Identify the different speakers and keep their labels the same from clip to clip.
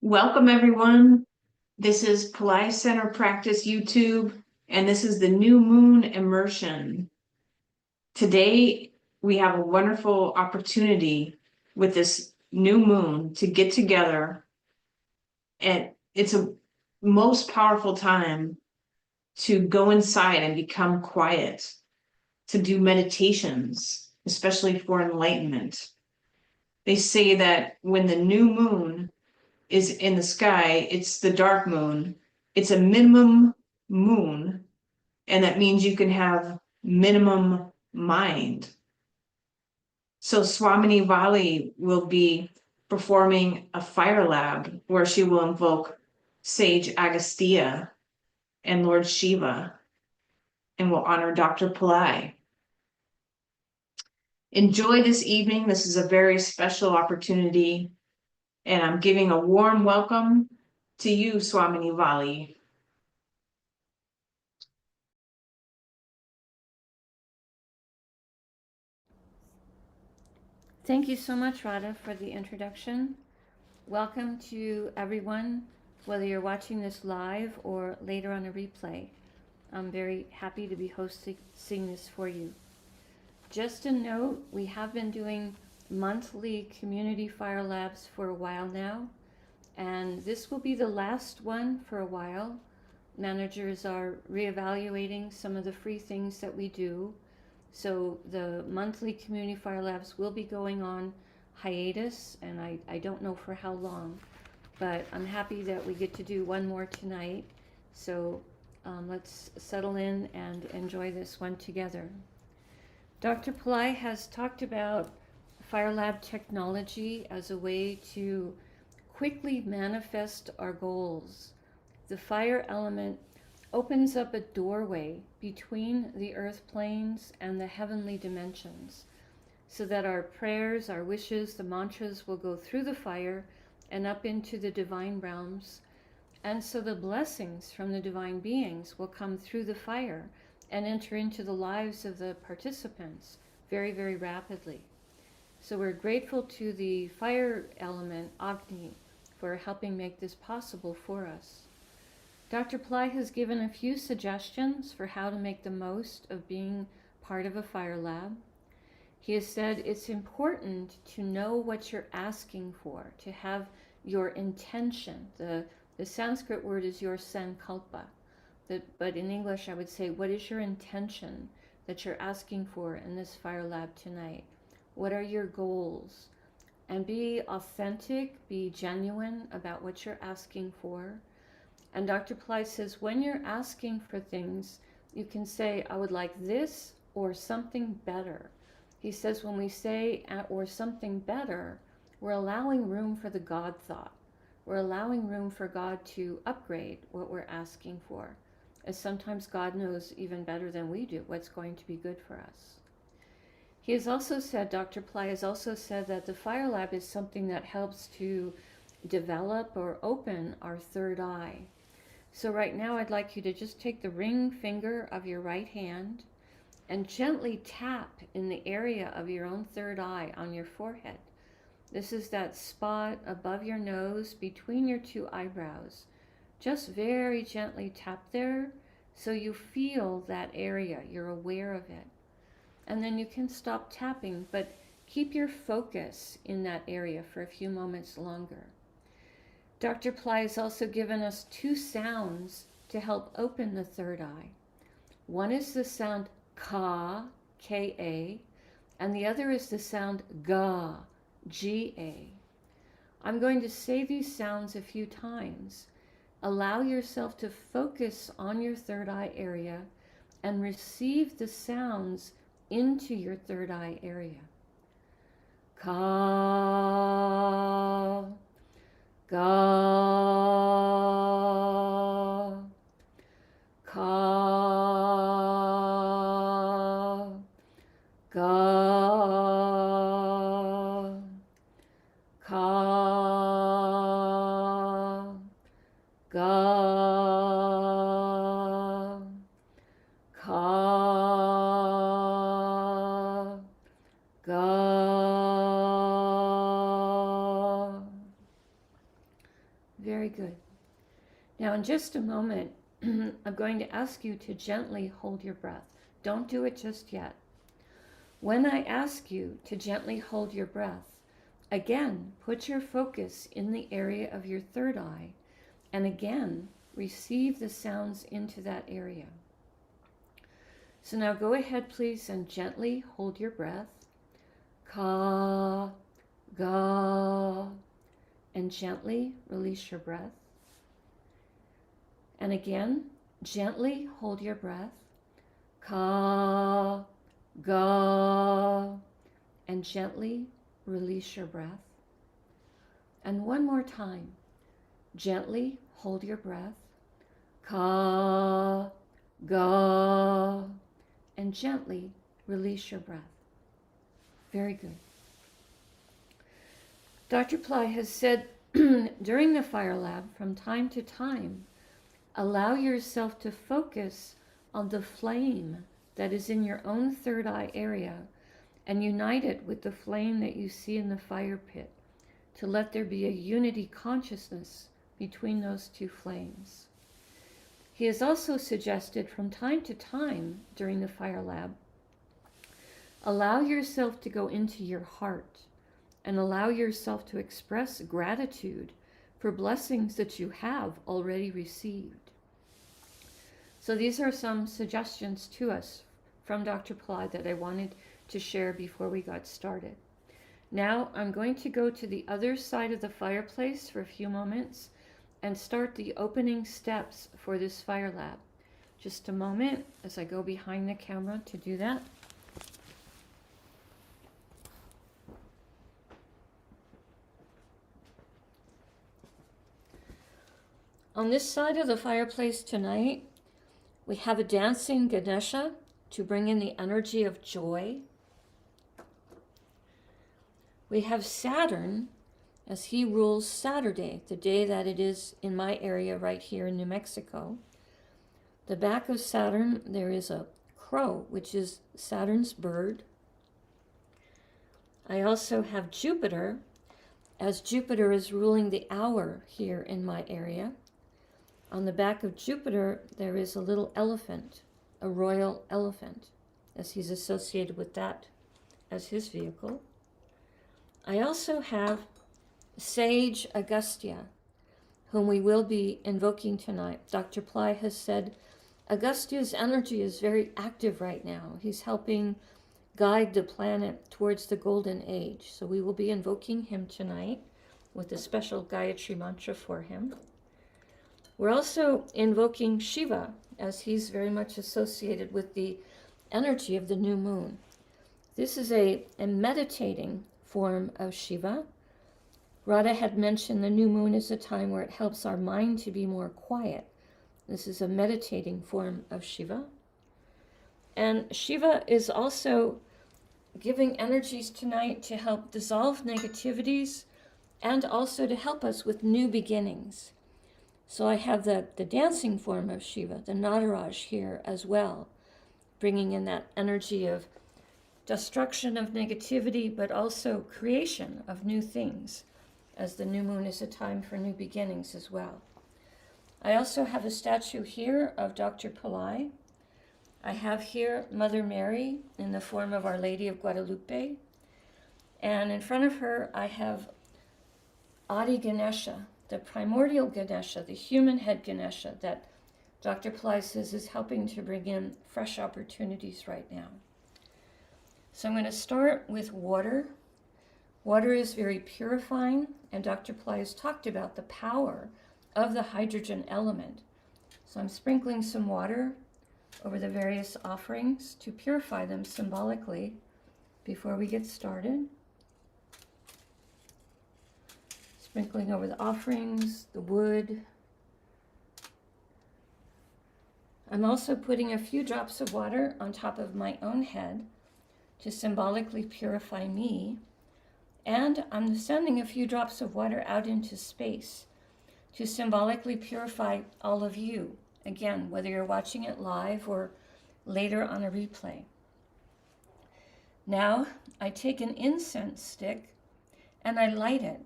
Speaker 1: Welcome, everyone. This is Pillai Center Practice YouTube, and this is the new moon immersion. Today, we have a wonderful opportunity with this new moon to get together, and it's a most powerful time to go inside and become quiet, to do meditations, especially for enlightenment. They say that when the new moon is in the sky, it's the dark moon. It's a minimum moon, and that means you can have minimum mind. So Swamini Valli will be performing a fire lab where she will invoke Sage Agastya and Lord Shiva and will honor Dr. Pillai. Enjoy this evening. This is a very special opportunity, and I'm giving a warm welcome to you, Swamini Valli.
Speaker 2: Thank you so much, Radha, for the introduction. Welcome to everyone, whether you're watching this live or later on a replay. I'm very happy to be hosting this for you. Just a note, we have been doing monthly community fire labs for a while now, and this will be the last one for a while. Managers are reevaluating some of the free things that we do. So the monthly community fire labs will be going on hiatus, and I don't know for how long, but I'm happy that we get to do one more tonight. So let's settle in and enjoy this one together. Dr. Pillai has talked about fire lab technology as a way to quickly manifest our goals. The fire element opens up a doorway between the earth planes and the heavenly dimensions, so that our prayers, our wishes, the mantras will go through the fire and up into the divine realms. And so the blessings from the divine beings will come through the fire and enter into the lives of the participants very, very rapidly. So we're grateful to the fire element, Agni, for helping make this possible for us. Dr. Pillai has given a few suggestions for how to make the most of being part of a fire lab. He has said it's important to know what you're asking for, to have your intention. The Sanskrit word is your sankalpa, but in English I would say, what is your intention that you're asking for in this fire lab tonight? What are your goals? And be authentic, be genuine about what you're asking for. And Dr. Pillai says, when you're asking for things, you can say, I would like this or something better. He says, when we say or something better, we're allowing room for the God thought. We're allowing room for God to upgrade what we're asking for, as sometimes God knows even better than we do what's going to be good for us. He has also said, Dr. Pillai has also said that the fire lab is something that helps to develop or open our third eye. So right now I'd like you to just take the ring finger of your right hand and gently tap in the area of your own third eye on your forehead. This is that spot above your nose between your two eyebrows. Just very gently tap there so you feel that area, you're aware of it. And then you can stop tapping, but keep your focus in that area for a few moments longer. Dr. Pillai has also given us two sounds to help open the third eye. One is the sound ka, K-A, and the other is the sound ga, G-A. I'm going to say these sounds a few times. Allow yourself to focus on your third eye area and receive the sounds into your third eye area. Ka, ga, ka, ga, ka, ga, ka, ga. Very good. Now, in just a moment, I'm going to ask you to gently hold your breath. Don't do it just yet. When I ask you to gently hold your breath, again, put your focus in the area of your third eye, and again, receive the sounds into that area. So now go ahead, please, and gently hold your breath. Ka, ga, and gently release your breath. And again, gently hold your breath. Ka, ga, and gently release your breath. And one more time, gently hold your breath. Ka, ga, and gently release your breath. Very good. Dr. Pillai has said during the Fire Lab, from time to time, allow yourself to focus on the flame that is in your own third eye area and unite it with the flame that you see in the fire pit, to let there be a unity consciousness between those two flames. He has also suggested from time to time during the Fire Lab, allow yourself to go into your heart and allow yourself to express gratitude for blessings that you have already received. So these are some suggestions to us from Dr. Pillai that I wanted to share before we got started. Now I'm going to go to the other side of the fireplace for a few moments and start the opening steps for this Fire Lab. Just a moment as I go behind the camera to do that. On this side of the fireplace tonight, we have a dancing Ganesha to bring in the energy of joy. We have Saturn, as he rules Saturday, the day that it is in my area right here in New Mexico. The back of Saturn, there is a crow, which is Saturn's bird. I also have Jupiter, as Jupiter is ruling the hour here in my area. On the back of Jupiter, there is a little elephant, a royal elephant, as he's associated with that as his vehicle. I also have Sage Agastya, whom we will be invoking tonight. Dr. Pillai has said Agastya's energy is very active right now. He's helping guide the planet towards the golden age. So we will be invoking him tonight with a special Gayatri mantra for him. We're also invoking Shiva, as he's very much associated with the energy of the new moon. This is a meditating form of Shiva. Radha had mentioned the new moon is a time where it helps our mind to be more quiet. This is a meditating form of Shiva. And Shiva is also giving energies tonight to help dissolve negativities and also to help us with new beginnings. So I have the dancing form of Shiva, the Nataraj here as well, bringing in that energy of destruction of negativity, but also creation of new things, as the new moon is a time for new beginnings as well. I also have a statue here of Dr. Pillai. I have here Mother Mary in the form of Our Lady of Guadalupe. And in front of her, I have Adi Ganesha, the primordial Ganesha, the human head Ganesha that Dr. Pillai says is helping to bring in fresh opportunities right now. So I'm going to start with water. Water is very purifying, and Dr. Pillai has talked about the power of the hydrogen element. So I'm sprinkling some water over the various offerings to purify them symbolically before we get started. Sprinkling over the offerings, the wood. I'm also putting a few drops of water on top of my own head to symbolically purify me. And I'm sending a few drops of water out into space to symbolically purify all of you. Again, whether you're watching it live or later on a replay. Now, I take an incense stick and I light it.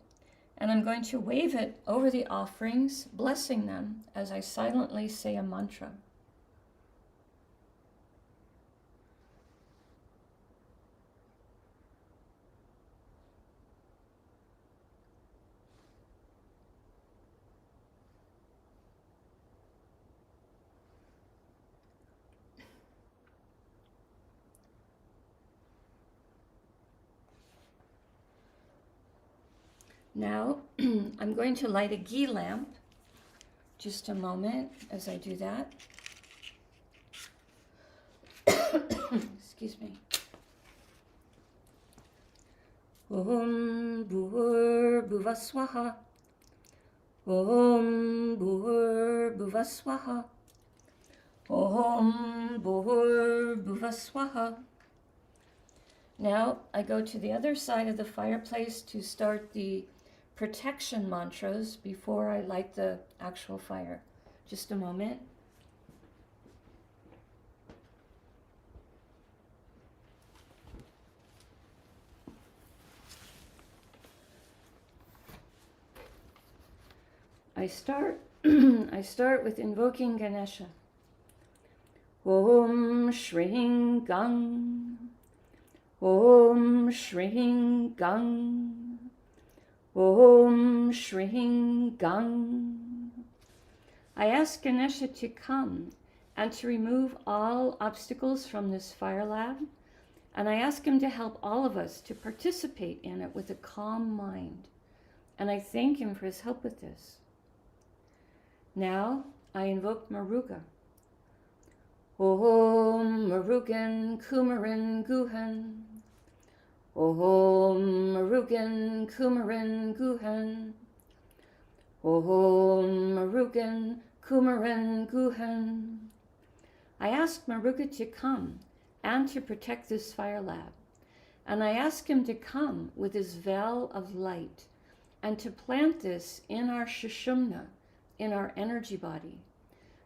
Speaker 2: And I'm going to wave it over the offerings, blessing them as I silently say a mantra. Now, I'm going to light a ghee lamp. Just a moment as I do that. Excuse me. Om Bhur Bhuva Swaha. Om Bhur Bhuva Swaha. Om Bhur Bhuva Swaha. Now I go to the other side of the fireplace to start the protection mantras before I light the actual fire. Just a moment. I start with invoking Ganesha. Om Shring Gang. Om Shring Gang. Om Shring Gang. I ask Ganesha to come and to remove all obstacles from this fire lab, and I ask him to help all of us to participate in it with a calm mind, and I thank him for his help with this. Now I invoke Maruga. Om Marugan Kumarin Guhan. Om Marugan Kumarin Guhan. Om Marugan Kumarin Guhan. I ask Maruga to come and to protect this fire lab. And I ask him to come with his veil of light and to plant this in our Shushumna, in our energy body,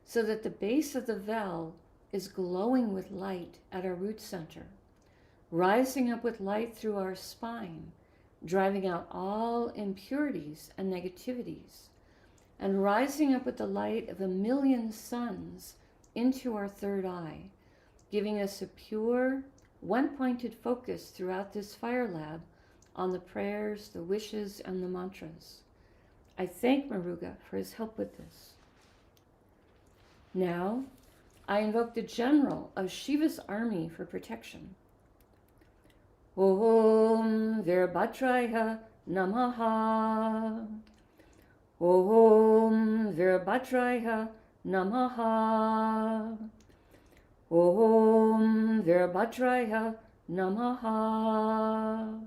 Speaker 2: so that the base of the veil is glowing with light at our root center, rising up with light through our spine, driving out all impurities and negativities, and rising up with the light of 1,000,000 suns into our third eye, giving us a pure, one-pointed focus throughout this fire lab on the prayers, the wishes, and the mantras. I thank Maruga for his help with this. Now, I invoke the general of Shiva's army for protection. Om Virabhadraya Namaha. Om Virabhadraya Namaha. Om Virabhadraya Namaha.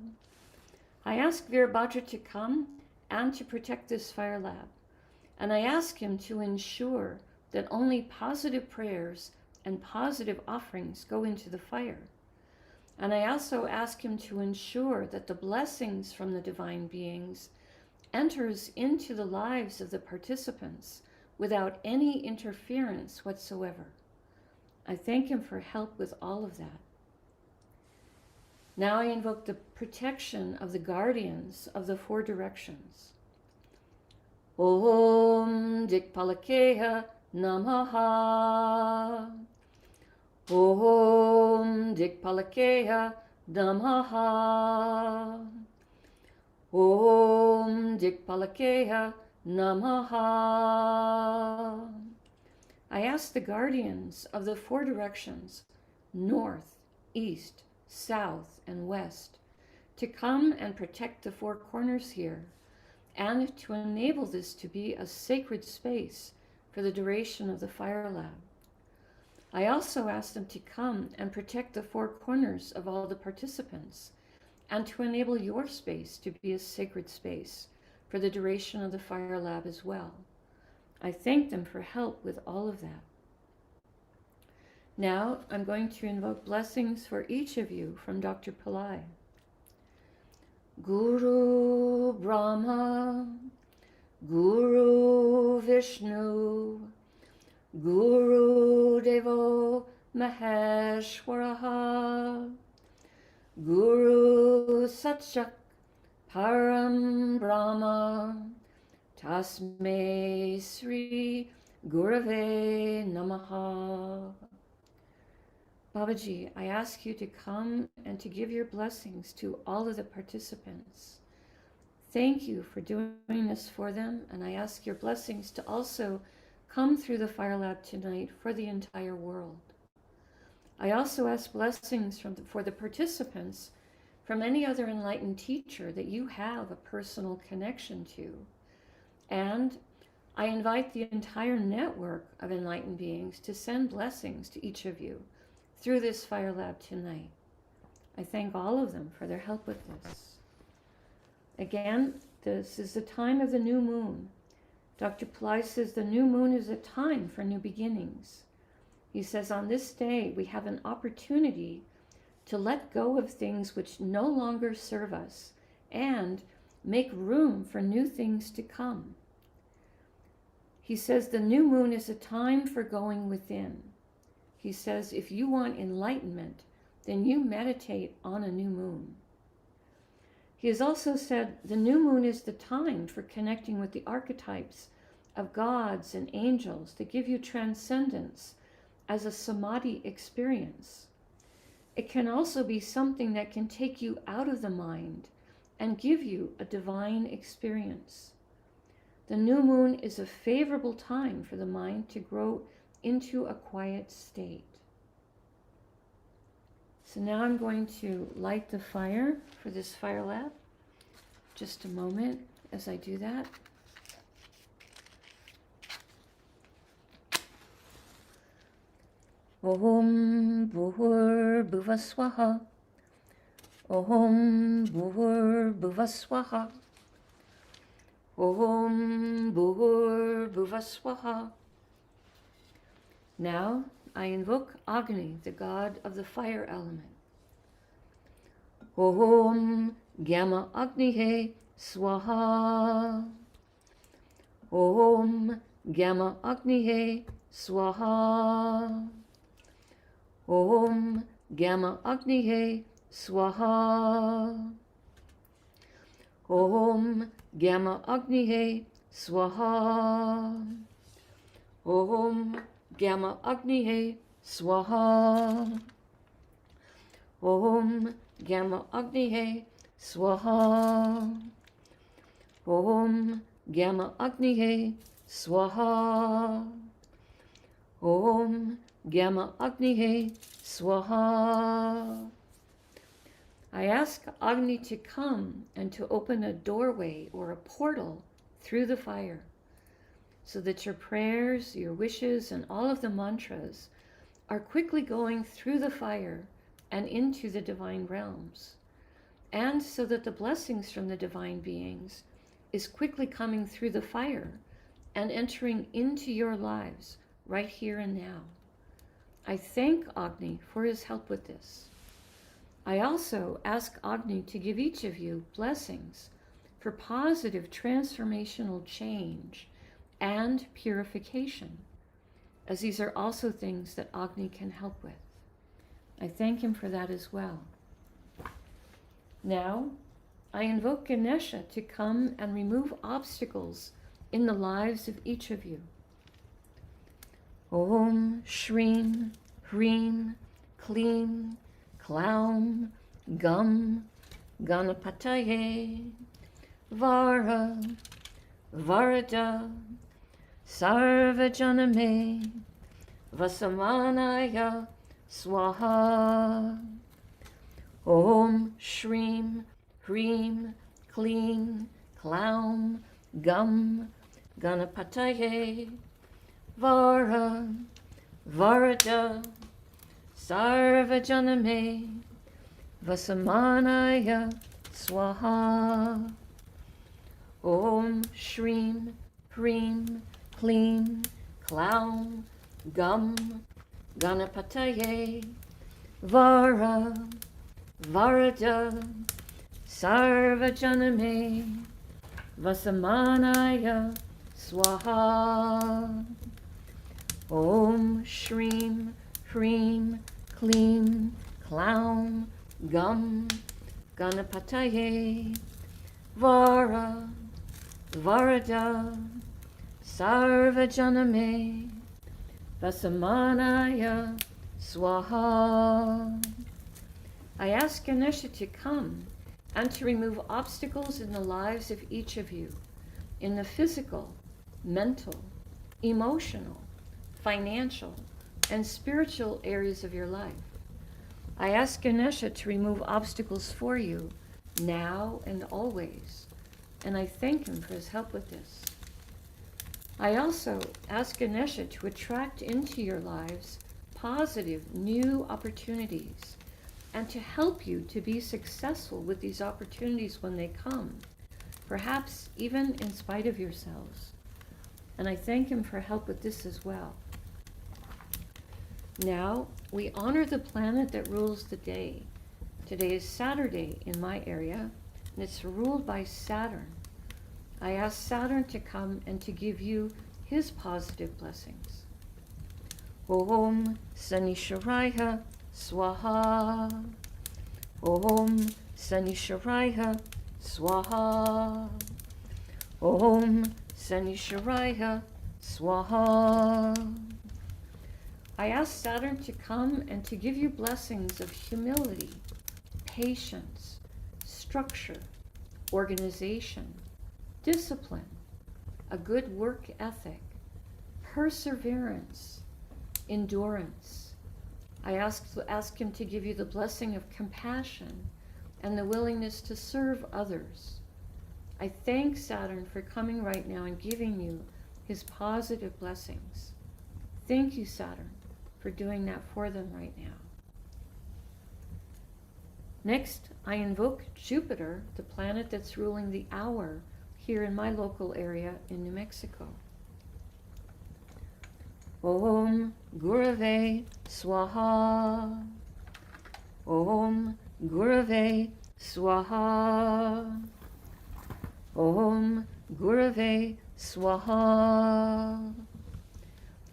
Speaker 2: I ask Virabhadra to come and to protect this fire lab, and I ask him to ensure that only positive prayers and positive offerings go into the fire. And I also ask him to ensure that the blessings from the divine beings enters into the lives of the participants without any interference whatsoever. I thank him for help with all of that. Now I invoke the protection of the guardians of the 4 directions. Om Dikpalakeha Namaha. Om Dikpalakeha Namaha. Om Dikpalakeha Namaha. I ask the guardians of the 4 directions, north, east, south, and west, to come and protect the 4 corners here, and to enable this to be a sacred space for the duration of the fire lab. I also ask them to come and protect the 4 corners of all the participants, and to enable your space to be a sacred space for the duration of the fire lab as well. I thank them for help with all of that. Now I'm going to invoke blessings for each of you from Dr. Pillai. Guru Brahma, Guru Vishnu, Guru Devo Maheshwaraha, Guru Satchak Param Brahma Tasmai Sri Gurave Namaha. Babaji, I ask you to come and to give your blessings to all of the participants. Thank you for doing this for them, and I ask your blessings to also come through the Fire Lab tonight for the entire world. I also ask blessings for the participants from any other enlightened teacher that you have a personal connection to. And I invite the entire network of enlightened beings to send blessings to each of you through this Fire Lab tonight. I thank all of them for their help with this. Again, this is the time of the new moon. Dr. Pillai says the new moon is a time for new beginnings. He says on this day we have an opportunity to let go of things which no longer serve us and make room for new things to come. He says the new moon is a time for going within. He says if you want enlightenment, then you meditate on a new moon. He has also said the new moon is the time for connecting with the archetypes of gods and angels to give you transcendence as a samadhi experience. It can also be something that can take you out of the mind and give you a divine experience. The new moon is a favorable time for the mind to grow into a quiet state. So now I'm going to light the fire for this Fire Lab. Just a moment as I do that. Om Bhur Bhuva Swaha. Om Bhur Bhuva Swaha. Om Bhur Bhuva Swaha. Now I invoke Agni, the god of the fire element. Om Gyama Agnihe Swaha. Om Gyama Agnihe Swaha. Om Gyama Agnihe Swaha. Om Gyama Agnihe Swaha. Om Gyama Agnihe Swaha. Om Gyama Agnihe Swaha. Om Gyama Agnihe Swaha. Om Gyama Agnihe Swaha. I ask Agni to come and to open a doorway or a portal through the fire so that your prayers, your wishes, and all of the mantras are quickly going through the fire and into the divine realms, and so that the blessings from the divine beings is quickly coming through the fire and entering into your lives right here and now. I thank Agni for his help with this. I also ask Agni to give each of you blessings for positive transformational change and purification, as these are also things that Agni can help with. I thank him for that as well. Now, I invoke Ganesha to come and remove obstacles in the lives of each of you. Om Shreem Hreem Kleem Klaum Gum Ganapataye Vara Varada Sarvajaname Vasamanaya Swaha. Om Shreem Hreem Kleem Klaum Gum Ganapataye Vara Varada Sarvajaname Vasamanaya Swaha. Om Shreem Hreem Kleem Klaum Gum Ganapataye Vara Varada Sarvajaname Vasamanaya Swaha. Om Shreem Hreem Kleem Klaum Gum Ganapataye Vara, Varada, Sarvajaname, Vasamanaya, Swaha. I ask Ganesha to come and to remove obstacles in the lives of each of you, in the physical, mental, emotional, financial, and spiritual areas of your life. I ask Ganesha to remove obstacles for you now and always, and I thank him for his help with this. I also ask Ganesha to attract into your lives positive new opportunities and to help you to be successful with these opportunities when they come, perhaps even in spite of yourselves. And I thank him for help with this as well. Now, we honor the planet that rules the day. Today is Saturday in my area, and it's ruled by Saturn. I ask Saturn to come and to give you his positive blessings. Om Sanisharaya Swaha. Om Sanisharaya Swaha. Om Sanisharaya Swaha. I ask Saturn to come and to give you blessings of humility, patience, structure, organization, discipline, a good work ethic, perseverance, endurance. I ask him to give you the blessing of compassion and the willingness to serve others. I thank Saturn for coming right now and giving you his positive blessings. Thank you, Saturn, for doing that for them right now. Next, I invoke Jupiter, the planet that's ruling the hour here in my local area in New Mexico. Om Gurave Swaha. Om Gurave Swaha. Om Gurave Swaha.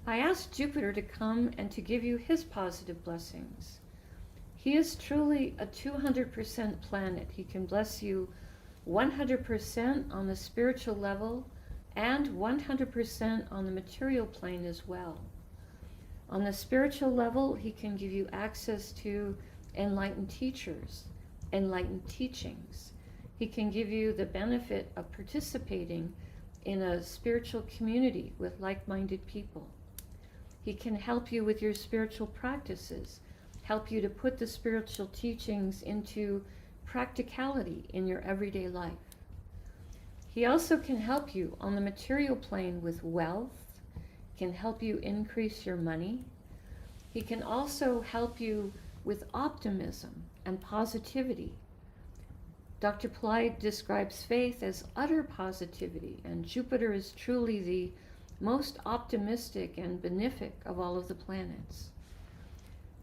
Speaker 2: I ask Jupiter to come and to give you his positive blessings. He is truly a 200% planet. He can bless you 100% on the spiritual level and 100% on the material plane as well. On the spiritual level, he can give you access to enlightened teachers, enlightened teachings. He can give you the benefit of participating in a spiritual community with like-minded people. He can help you with your spiritual practices, help you to put the spiritual teachings into practicality in your everyday life. He also can help you on the material plane with wealth, can help you increase your money. He can also help you with optimism and positivity. Dr. Pillai describes faith as utter positivity, and Jupiter is truly the most optimistic and benefic of all of the planets.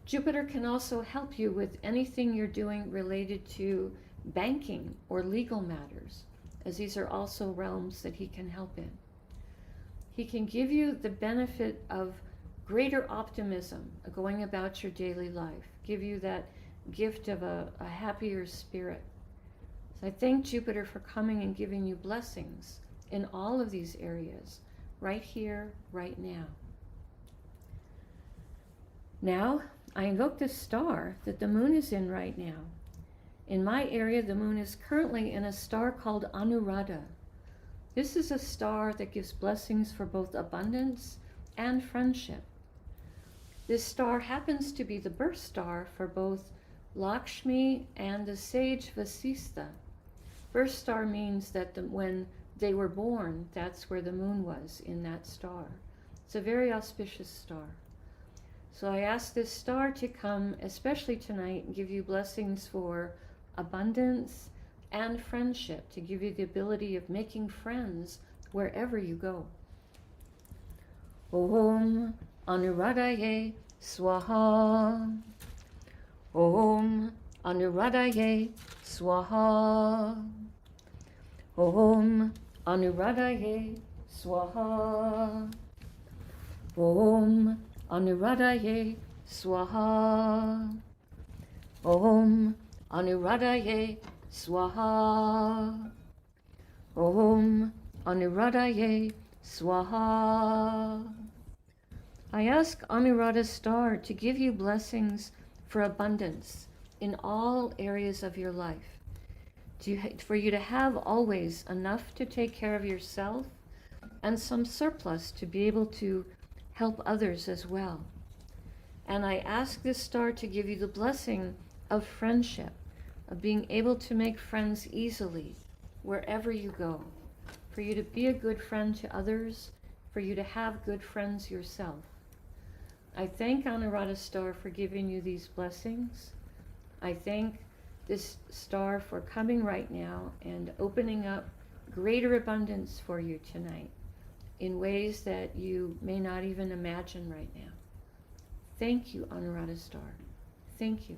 Speaker 2: Jupiter can also help you with anything you're doing related to banking or legal matters, as these are also realms that he can help in. He can give you the benefit of greater optimism going about your daily life, give you that gift of a happier spirit. So I thank Jupiter for coming and giving you blessings in all of these areas, right here, right now. Now, I invoke the star that the moon is in right now. In my area, the moon is currently in a star called Anuradha. This is a star that gives blessings for both abundance and friendship. This star happens to be the birth star for both Lakshmi and the sage Vasistha. Birth star means that when they were born, that's where the moon was, in that star. It's a very auspicious star. So I ask this star to come, especially tonight, and give you blessings for abundance and friendship, to give you the ability of making friends wherever you go. Om Anuradhaye Swaha. Om Anuradhaye Swaha. Om Anuradhaye Swaha. Om Anuradhaye Swaha. Om Anuradhaye Swaha. Om Anuradhaye Swaha. I ask Anuradha Star to give you blessings for abundance in all areas of your life, for you to have always enough to take care of yourself and some surplus to be able to help others as well. And I ask this star to give you the blessing of friendship, of being able to make friends easily wherever you go, for you to be a good friend to others, for you to have good friends yourself. I thank Anuradha Star for giving you these blessings. I thank this star for coming right now and opening up greater abundance for you tonight in ways that you may not even imagine right now. Thank you, Anuradha Star. Thank you.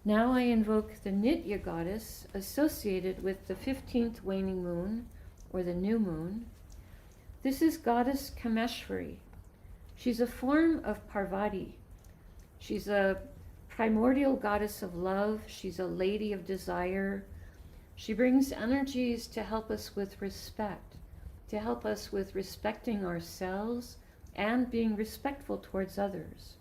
Speaker 2: Now I invoke the Nitya goddess associated with the 15th waning moon, or the new moon. This is goddess Kameshwari. She's a form of Parvati. She's a primordial goddess of love. She's a lady of desire. She brings energies to help us with respect, to help us with respecting ourselves and being respectful towards others.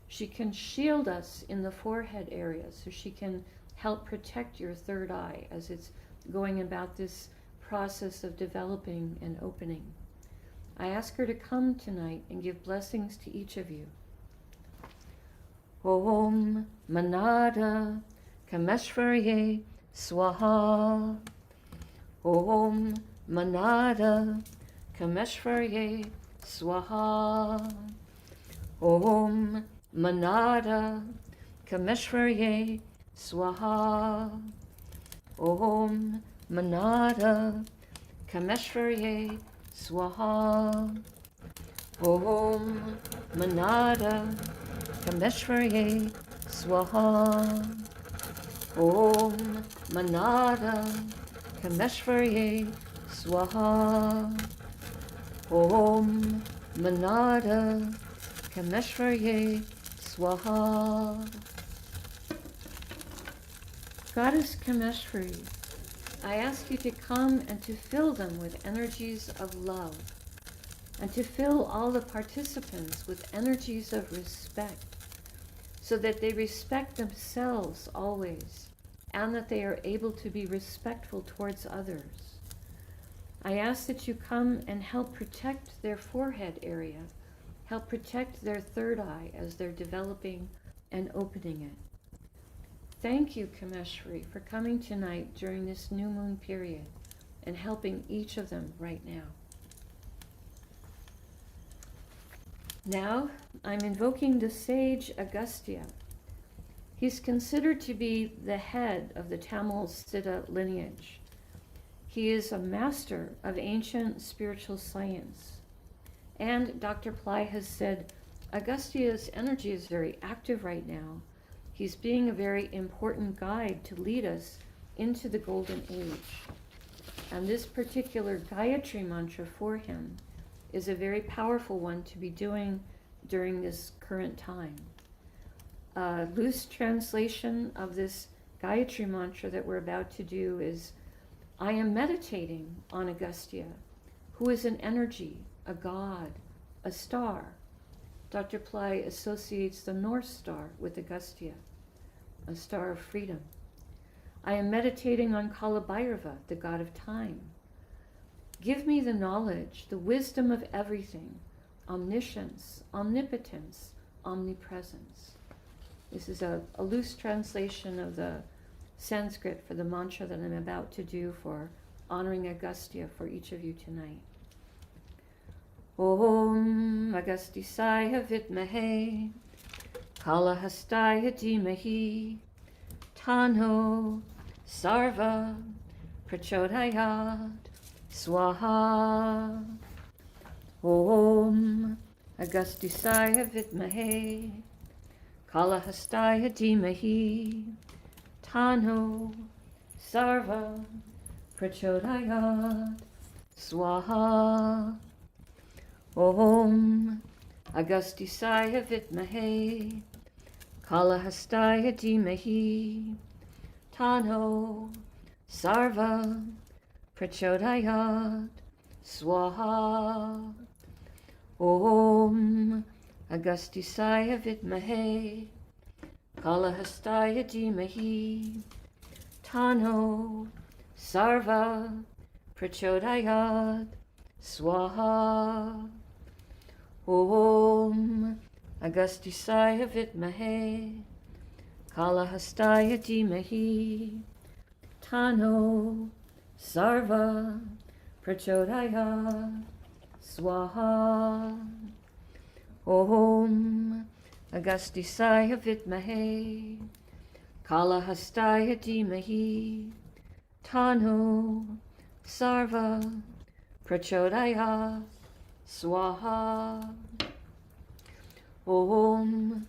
Speaker 2: She can shield us in the forehead area, so she can help protect your third eye as it's going about this process of developing and opening. I ask her to come tonight and give blessings to each of you. Om Manada Kameshwarye Swaha. Om Manada Kameshwarye Swaha. Om Manada Kameshwarye Swaha. Om Manada Kameshwarye Swaha. Om Manada Kameshwarye Swaha. Om Manada Kameshwarye Swaha. Om Manada Kameshwarye Swaha. Goddess Kameshwari, I ask you to come and to fill them with energies of love, and to fill all the participants with energies of respect, so that they respect themselves always, and that they are able to be respectful towards others. I ask that you come and help protect their forehead area, help protect their third eye as they're developing and opening it. Thank you, Kameshwari, for coming tonight during this new moon period and helping each of them right now. Now, I'm invoking the sage Agastya. He's considered to be the head of the Tamil Siddha lineage. He is a master of ancient spiritual science. And Dr. Pillai has said, Agastya's energy is very active right now. He's being a very important guide to lead us into the golden age. And this particular Gayatri mantra for him is a very powerful one to be doing during this current time. A loose translation of this Gayatri mantra that we're about to do is, I am meditating on Agastya, who is an energy, a god, a star. Dr. Pillai associates the North Star with Agastya, a star of freedom. I am meditating on Kalabhairava, the god of time. Give me the knowledge, the wisdom of everything, omniscience, omnipotence, omnipresence. This is a loose translation of the Sanskrit for the mantra that I'm about to do for honoring Agastya for each of you tonight. Om Agasthisaya Vidmahe Kalahastaya Dhimahi Tano Sarva Prachodayat Swaha. Om Agasthisaya Vidmahe Kalahastaya Dhimahi Tano Sarva Prachodayat Swaha. Om Agasthisaya Vidmahe Kalahastaya Dhimahi Tano Sarva Prachodayat Swaha. Om Agustisaya Vidmahe Kalahastaya Dhimahi Tano Sarva Prachodayat Swaha. Om Agustisaya Vidmahe Kalahastaya Dhimahi Tano Sarva Prachodayat Swaha. Om Agustisaya Vidmahe Kalahastaya Dhimahi Tano Sarva Prachodayat Swaha. Om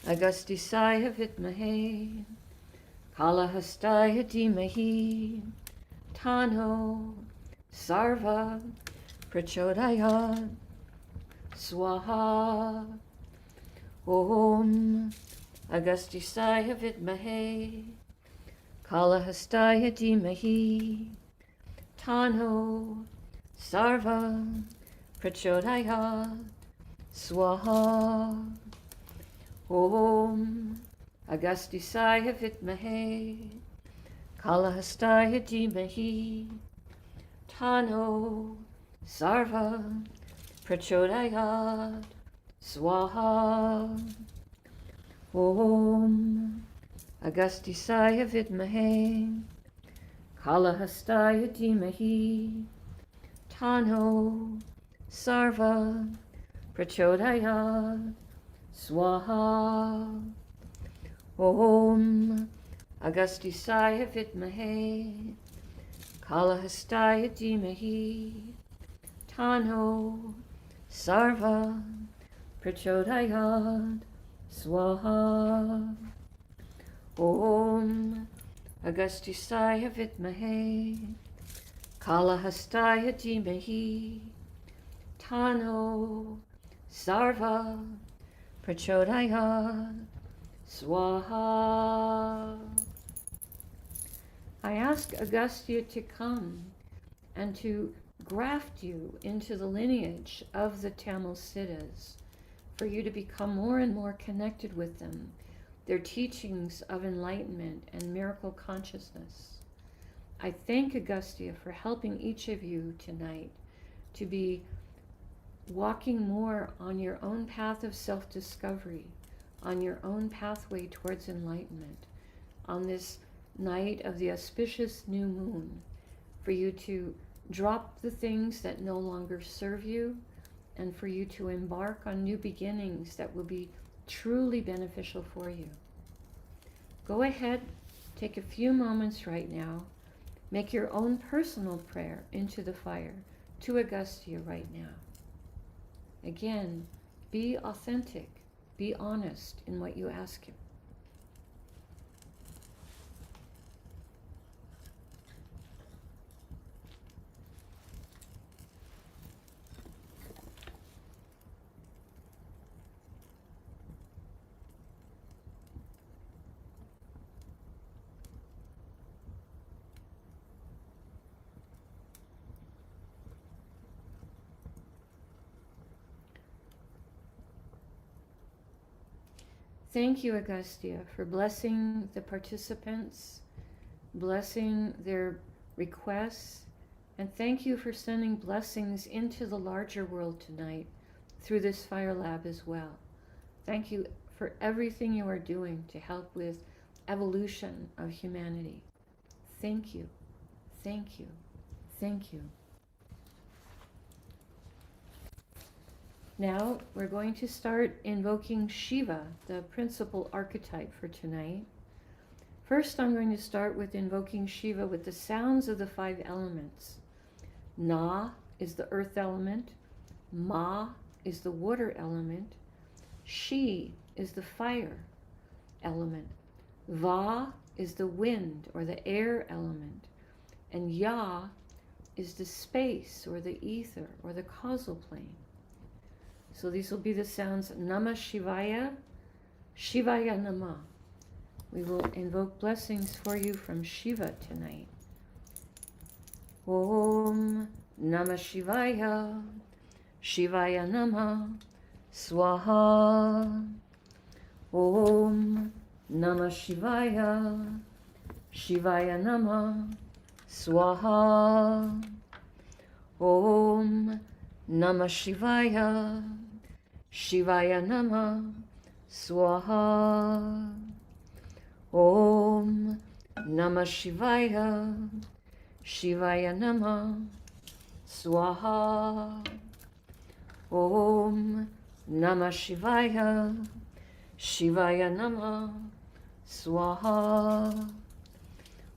Speaker 2: Agustisaya Vidmahe Kalahastaya Dhimahi Tano Sarva Prachodayat Swaha. Om Agustisaya Vidmahe Kalahastaya Dhimahi Tano Sarva Prachodayat Swaha. Om Agustisaya Vidmahe Kalahastaya Dhimahi Tano Sarva Prachodayat Swaha. Om Agustisaya Vidmahe Kalahastaya Dhimahi Tano Sarva Prachodayat Swaha. Om Agustisaya Vidmahe Kalahastaya Dhimahi Tano Sarva Prachodayat Swaha. Om Agustisaya Vidmahe Kalahastaya Dhimahi Tano Sarva Prachodayat Swaha. I ask Agastya to come and to graft you into the lineage of the Tamil Siddhas, for you to become more and more connected with them, their teachings of enlightenment and miracle consciousness. I thank Agastya for helping each of you tonight to be walking more on your own path of self-discovery, on your own pathway towards enlightenment, on this night of the auspicious new moon, for you to drop the things that no longer serve you, and for you to embark on new beginnings that will be truly beneficial for you. Go ahead, take a few moments right now, make your own personal prayer into the fire to Agastya right now. Again, be authentic, be honest in what you ask him. Thank you, Agastya, for blessing the participants, blessing their requests, and thank you for sending blessings into the larger world tonight through this Fire Lab as well. Thank you for everything you are doing to help with evolution of humanity. Thank you, thank you, thank you. Now we're going to start invoking Shiva, the principal archetype for tonight. First, I'm going to start with invoking Shiva with the sounds of the 5 elements. Na is the earth element, Ma is the water element, Shi is the fire element, Va is the wind or the air element, and Ya is the space or the ether or the causal plane. So these will be the sounds Namah Shivaya, Shivaya Namah. We will invoke blessings for you from Shiva tonight. Om Namah Shivaya, Shivaya Namah, Swaha. Om Namah Shivaya, Shivaya Namah, Swaha. Om Namah Shivaya, Shivaya Namah, Swaha. Om Namah Shivaya, Shivaya Namah, Swaha. Om Namah Shivaya, Shivaya Namah, Swaha.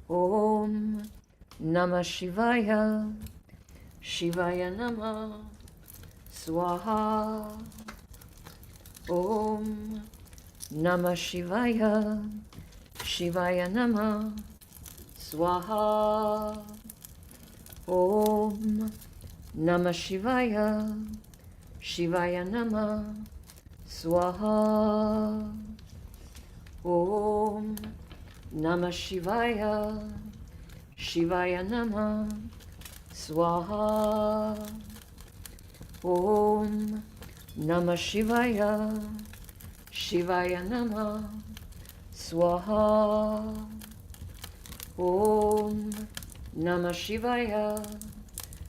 Speaker 2: Om Namah Shivaya, Shivaya Namah, Swaha. Om Namah Shivaya, Shivaya Namah, Swaha. Om Namah Shivaya, Shivaya Namah, Swaha. Om Namah Shivaya, Shivaya Namah, Swaha. Om Namah Shivaya, Shivaya Namah, Swaha. Om Namah Shivaya,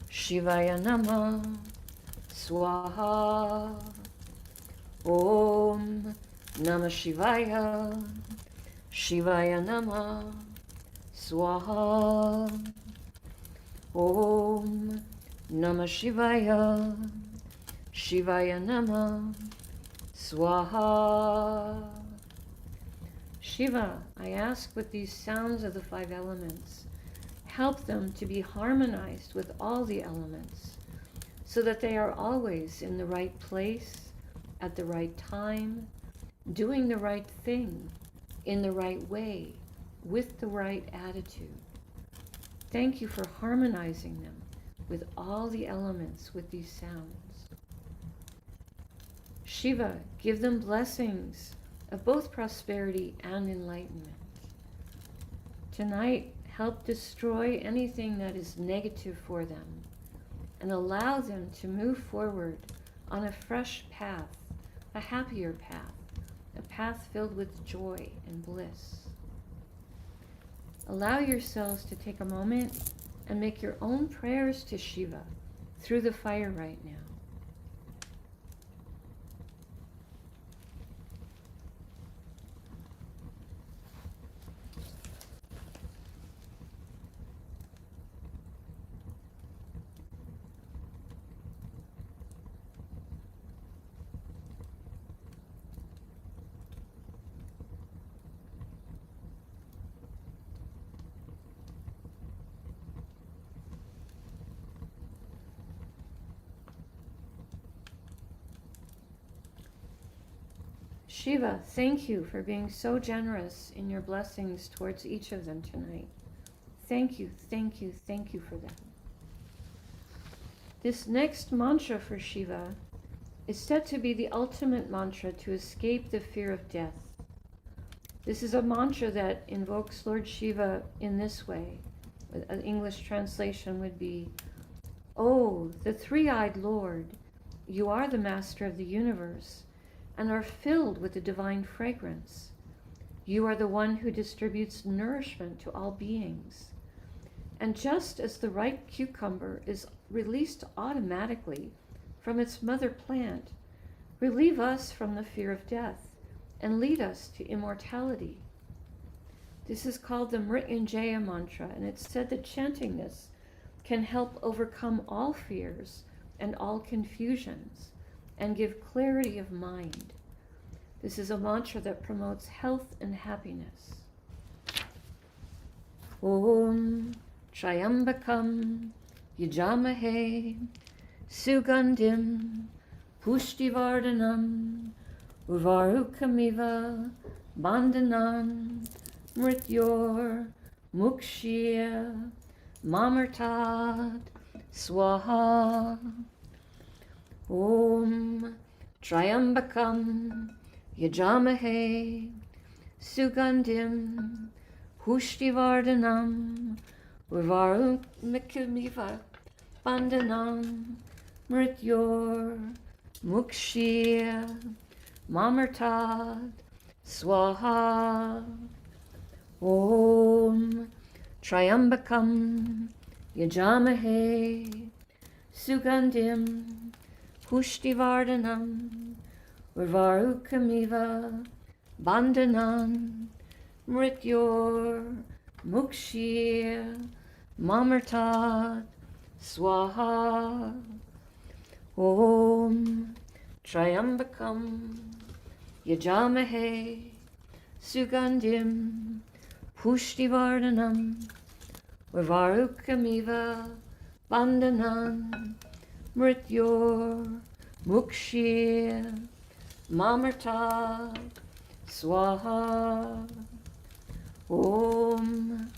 Speaker 2: Shivaya Namah, Swaha. Om Namah Shivaya, Shivaya Namah, Swaha. Om Namah Shivaya, Shivaya Namah, Swaha. Shiva, I ask with these sounds of the five elements, help them to be harmonized with all the elements, so that they are always in the right place, at the right time, doing the right thing, in the right way, with the right attitude. Thank you for harmonizing them with all the elements with these sounds. Shiva, give them blessings of both prosperity and enlightenment. Tonight, help destroy anything that is negative for them and allow them to move forward on a fresh path, a happier path, a path filled with joy and bliss. Allow yourselves to take a moment and make your own prayers to Shiva through the fire right now. Shiva, thank you for being so generous in your blessings towards each of them tonight. Thank you, thank you, thank you for them. This next mantra for Shiva is said to be the ultimate mantra to escape the fear of death. This is a mantra that invokes Lord Shiva in this way. An English translation would be, "Oh, the three-eyed Lord, you are the master of the universe and are filled with the divine fragrance. You are the one who distributes nourishment to all beings. And just as the ripe cucumber is released automatically from its mother plant, relieve us from the fear of death and lead us to immortality." This is called the Mrityunjaya mantra, and it's said that chanting this can help overcome all fears and all confusions and give clarity of mind. This is a mantra that promotes health and happiness. Om Triambakam Yajamahe Sugandhim Pushtivardhanam Uvarukamiva Bandhanan Mrityor Mukshya Mamartat Swaha. Om Triambakam Yajamahe Sugandhim Pushtivardhanam Urvaru Mikimiva Bandanan Mrityor Mukshir Mamartad Swaha Om Triambakam Yajamahe Sugandim Pushtivardhanam Urvarukamiva Bandhanan Mrityor Mukshir Mamartat Swaha Om Triambakam Yajamahe Sugandim Pushtivardhanam Urvarukamiva Bandhanan Mrityor Mukshir Mamartat Swaha Om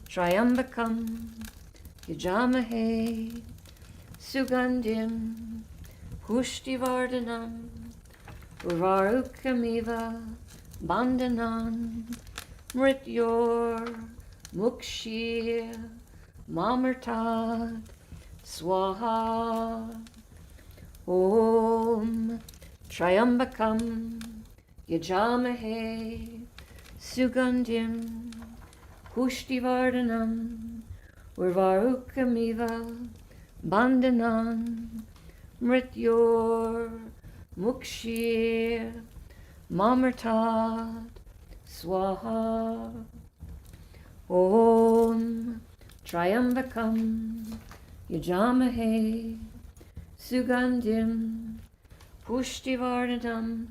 Speaker 2: Triambakam Yajamahe Sugandim Pushtivardhanam Urvarukamiva Bandhanan Mrityor Mukshir Mamartat Swaha Om Triambakam Yajamahe Sugandim Pushtivardhanam Urvarukamiva Bandhanan Mrityor Mukshir Mamartat Swaha Om Triambakam Yajamahe Sugandim Pushtivardhanam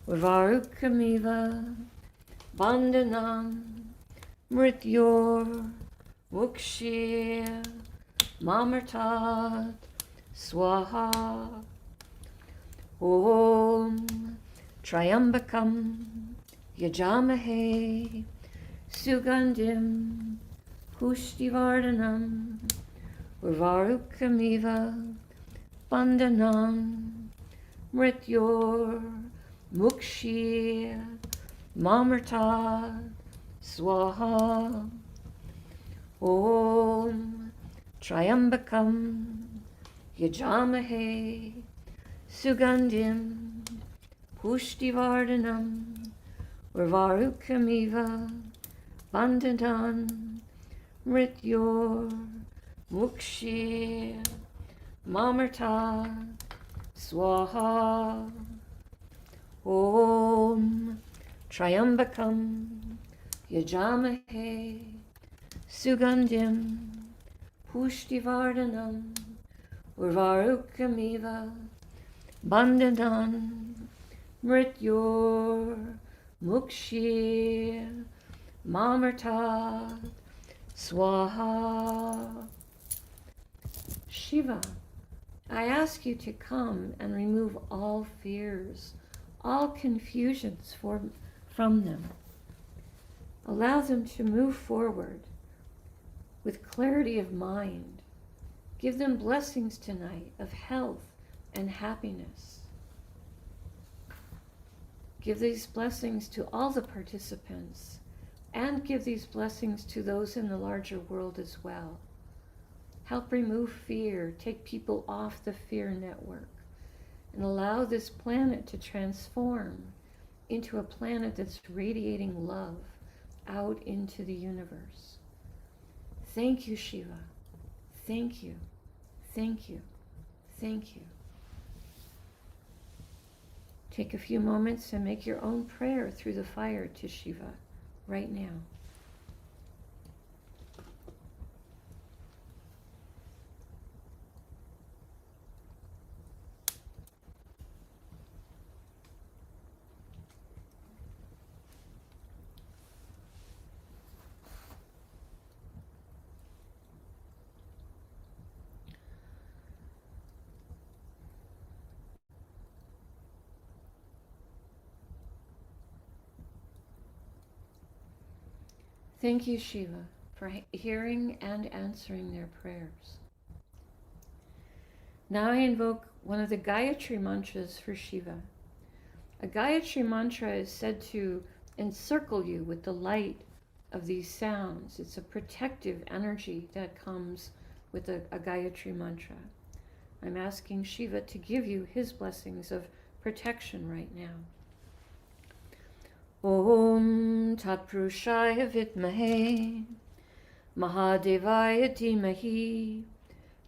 Speaker 2: Urvarukamiva Bandhanan Mrityor Mukshir Mamartat Swaha Om Triambakam Yajamahe Sugandim Pushtivardhanam Urvarukamiva Bandhanan Mrityor Mukshir Mamartat Swaha Om Triambakam Yajamahe Sugandim Pushtivardhanam Urvarukamiva Bandhanan Mrityor Mukshir Mamartat Swaha Om Triambakam Yajamahe Sugandim Pushtivardhanam Urvarukamiva Bandhanan Mrityor Mukshir Mamartat Swaha. Shiva, I ask you to come and remove all fears, all confusions from them. Allow them to move forward with clarity of mind. Give them blessings tonight of health and happiness. Give these blessings to all the participants, and give these blessings to those in the larger world as well. Help remove fear, take people off the fear network, and allow this planet to transform into a planet that's radiating love out into the universe. Thank you, Shiva. Thank you. Thank you. Thank you. Take a few moments and make your own prayer through the fire to Shiva right now. Thank you, Shiva, for hearing and answering their prayers. Now I invoke one of the Gayatri mantras for Shiva. A Gayatri mantra is said to encircle you with the light of these sounds. It's a protective energy that comes with a Gayatri mantra. I'm asking Shiva to give you his blessings of protection right now. Om Tat Purushaya Vitmahe Mahadevaya Dhimahi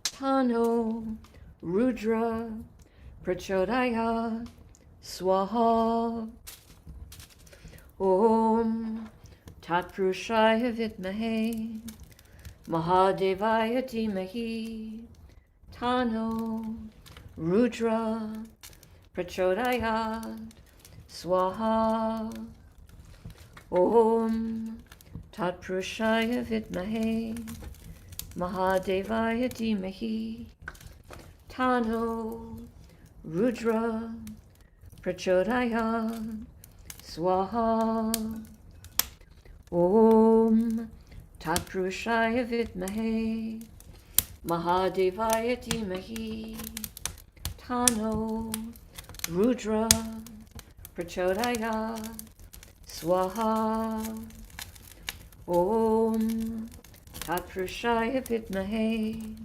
Speaker 2: Tano Rudra Prachodaya Swaha. Om Tat Purushaya Vitmahe Mahadevaya Dhimahi Tano Rudra Prachodaya Swaha. Om Tat Purushaya Vidmahe Mahadevaya Dhimahi Tano Rudra Prachodaya Swaha. Om Tat Purushaya Vidmahe Mahadevaya Dhimahi Tano Rudra Prachodaya Swaha. Om Tat Purushaya Vidmahe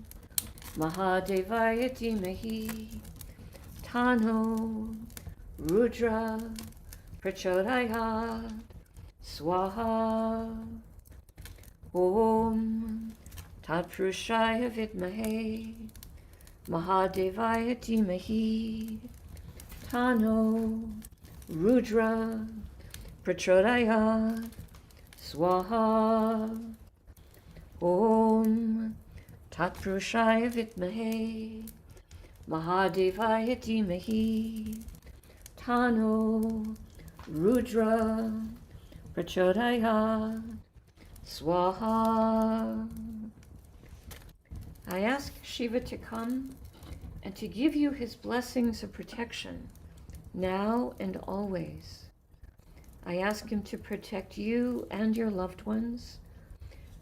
Speaker 2: Mahadevaya Dhimahi Tano Rudra Prachodaya Swaha. Om Tat Purushaya Vidmahe Mahadevaya Dhimahi Tano Rudra Prachodaya Swaha. Om Tat Purushaya Vidmahe Mahadevaya Dhimahi Tano Rudra Prachodaya Swaha. I ask Shiva to come and to give you his blessings of protection now and always. I ask him to protect you and your loved ones,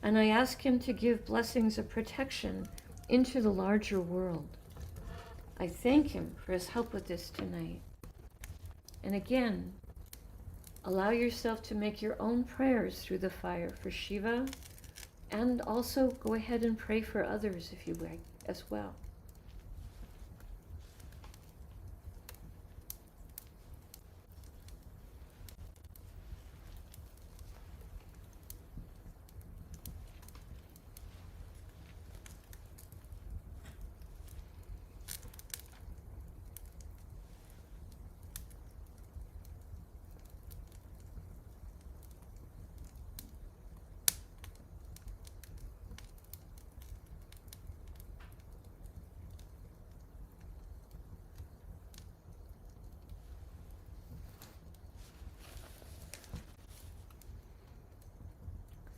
Speaker 2: and I ask him to give blessings of protection into the larger world. I thank him for his help with this tonight. And again, allow yourself to make your own prayers through the fire for Shiva, and also go ahead and pray for others if you like as well.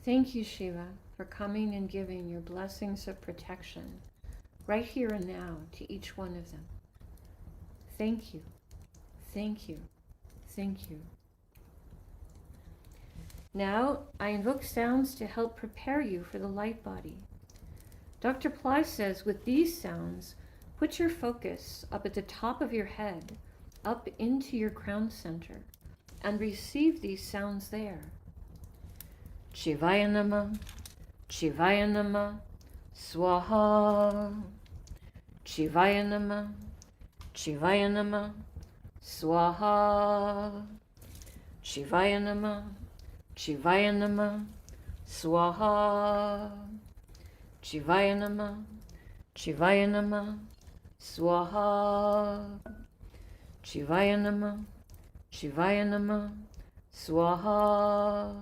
Speaker 2: Thank you, Shiva, for coming and giving your blessings of protection right here and now to each one of them. Thank you, thank you, thank you. Now, I invoke sounds to help prepare you for the light body. Dr. Pillai says, with these sounds, put your focus up at the top of your head, up into your crown center, and receive these sounds there. Shivaya Namah, Shivaya Namah, Swaha. Shivaya Namah, Shivaya Namah, Swaha. Shivaya Namah, Shivaya Namah, Swaha. Shivaya Namah, Shivaya Namah, Swaha. Shivaya Namah, Shivaya Namah, Swaha.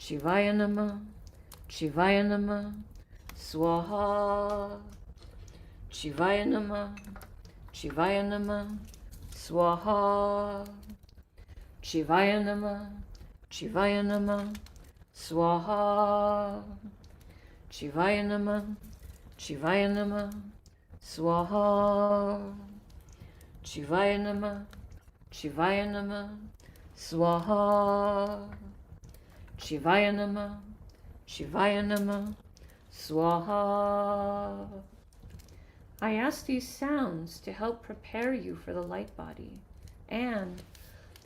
Speaker 2: Shivaya Namah, Shivaya Namah, Swaha. Shivaya Namah, Shivaya Namah, Swaha. Shivaya Namah, Shivaya Namah, Swaha. Shivaya Namah, Shivaya Namah, Swaha. Shivaya Namah, Shivaya Namah, Swaha. Shivaya Namah, Shivaya Namah, Swaha. I ask these sounds to help prepare you for the light body, and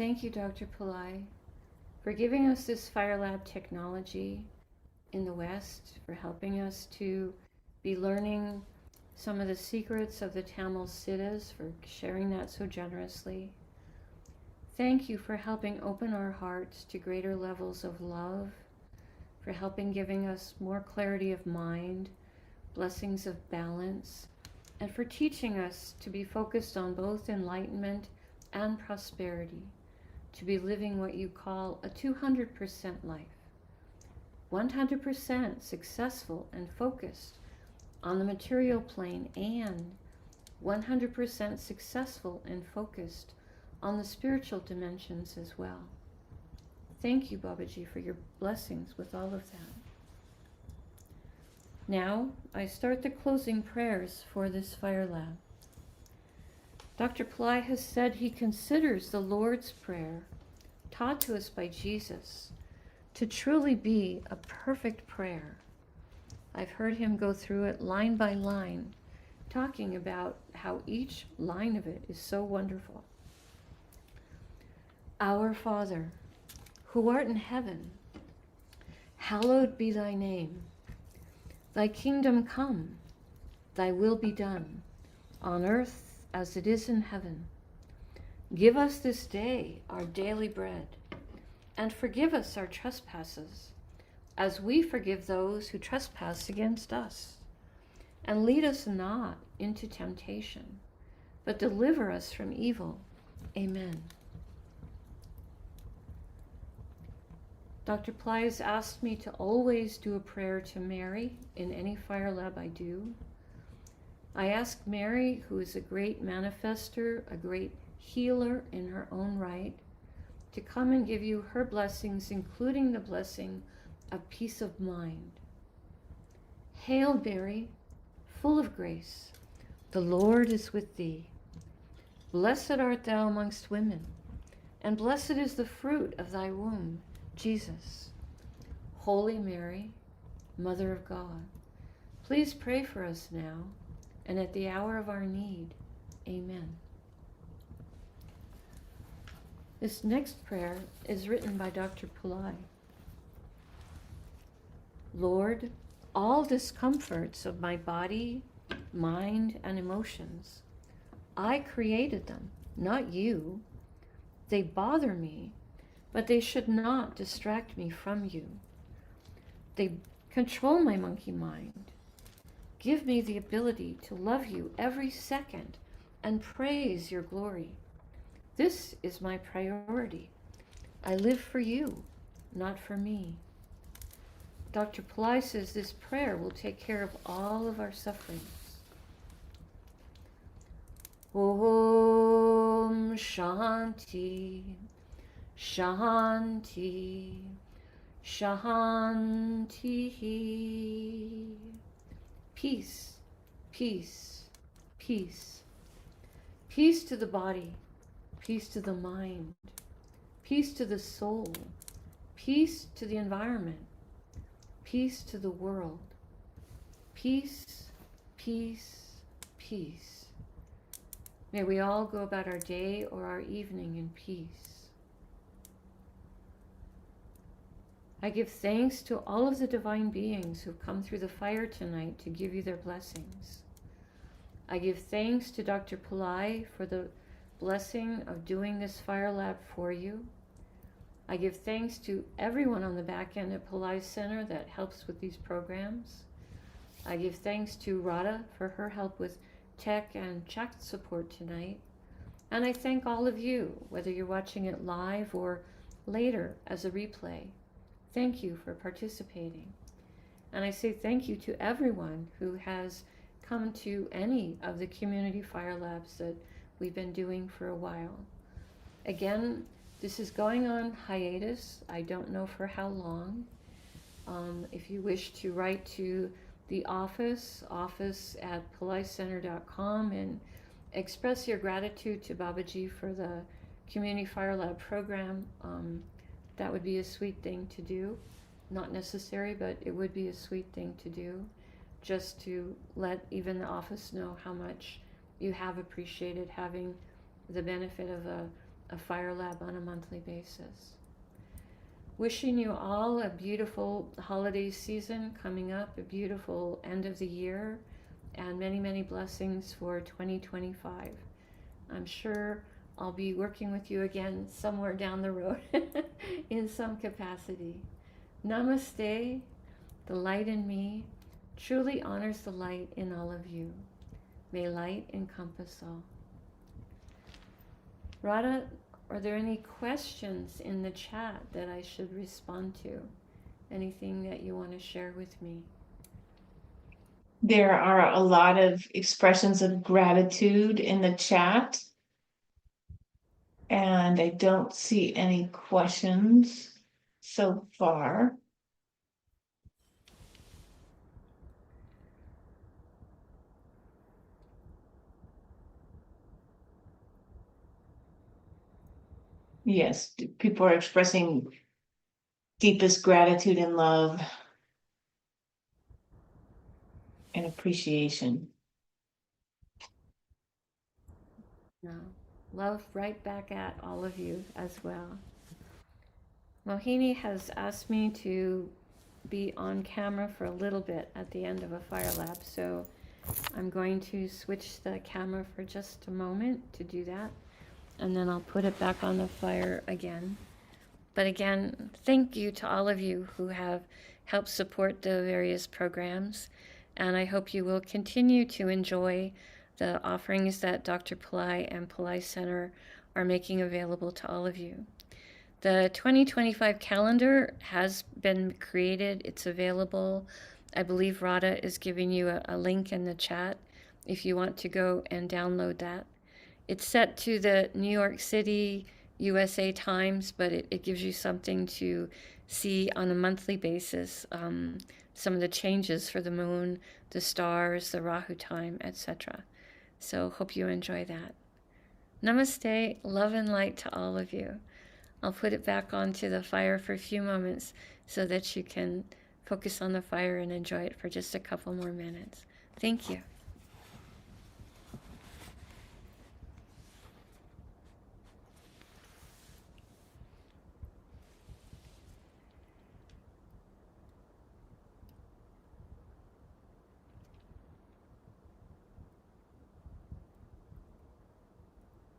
Speaker 2: Thank you, Dr. Pillai, for giving us this Fire Lab technology in the West, for helping us to be learning some of the secrets of the Tamil Siddhas, for sharing that so generously. Thank you for helping open our hearts to greater levels of love, for helping giving us more clarity of mind, blessings of balance, and for teaching us to be focused on both enlightenment and prosperity, to be living what you call a 200% life, 100% successful and focused on the material plane, and 100% successful and focused on the spiritual dimensions as well. Thank you, Babaji, for your blessings with all of that. Now, I start the closing prayers for this Fire Lab. Dr. Pillai has said he considers the Lord's Prayer, taught to us by Jesus, to truly be a perfect prayer. I've heard him go through it line by line, talking about how each line of it is so wonderful. Our Father, who art in heaven, hallowed be thy name. Thy kingdom come, thy will be done, on earth as it is in heaven. Give us this day our daily bread, and forgive us our trespasses, as we forgive those who trespass against us. And lead us not into temptation, but deliver us from evil. Amen. Dr. Pillai has asked me to always do a prayer to Mary in any Fire Lab I do. I ask Mary, who is a great manifester, a great healer in her own right, to come and give you her blessings, including the blessing of peace of mind. Hail Mary, full of grace, the Lord is with thee. Blessed art thou amongst women, and blessed is the fruit of thy womb, Jesus. Holy Mary, Mother of God, please pray for us now and at the hour of our need. Amen. This next prayer is written by Dr. Pillai. Lord, all discomforts of my body, mind, and emotions, I created them, not you. They bother me, but they should not distract me from you. They control my monkey mind. Give me the ability to love you every second and praise your glory. This is my priority. I live for you, not for me. Dr. Pillai says this prayer will take care of all of our sufferings. Om Shanti, Shanti, Shanti. Peace, peace, peace. Peace to the body, peace to the mind, peace to the soul, peace to the environment, peace to the world. Peace, peace, peace. May we all go about our day or our evening in peace. I give thanks to all of the divine beings who've come through the fire tonight to give you their blessings. I give thanks to Dr. Pillai for the blessing of doing this Fire Lab for you. I give thanks to everyone on the back end at Pillai Center that helps with these programs. I give thanks to Radha for her help with tech and chat support tonight. And I thank all of you, whether you're watching it live or later as a replay. Thank you for participating. And I say thank you to everyone who has come to any of the community Fire Labs that we've been doing for a while. Again, this is going on hiatus. I don't know for how long. If you wish to write to the office at pillaicenter.com, and express your gratitude to Babaji for the Community Fire Lab program, that would be a sweet thing to do. Not necessary, but it would be a sweet thing to do, just to let even the office know how much you have appreciated having the benefit of a fire lab on a monthly basis. Wishing you all a beautiful holiday season coming up, a beautiful end of the year, and many, many blessings for 2025. I'm sure I'll be working with you again somewhere down the road in some capacity. Namaste. The light in me truly honors the light in all of you. May light encompass all. Radha, are there any questions in the chat that I should respond to? Anything that you want to share with me?
Speaker 1: There are a lot of expressions of gratitude in the chat. And I don't see any questions so far. Yes, people are expressing deepest gratitude and love and appreciation.
Speaker 2: No. Love right back at all of you as well. Mohini has asked me to be on camera for a little bit at the end of a fire lab, so I'm going to switch the camera for just a moment to do that, and then I'll put it back on the fire again. But again, thank you to all of you who have helped support the various programs, and I hope you will continue to enjoy the offerings that Dr. Pillai and Pillai Center are making available to all of you. The 2025 calendar has been created. It's available. I believe Radha is giving you a link in the chat if you want to go and download that. It's set to the New York City, USA times, but it gives you something to see on a monthly basis, some of the changes for the moon, the stars, the Rahu time, etc. So hope you enjoy that. Namaste, love and light to all of you. I'll put it back onto the fire for a few moments so that you can focus on the fire and enjoy it for just a couple more minutes. Thank you.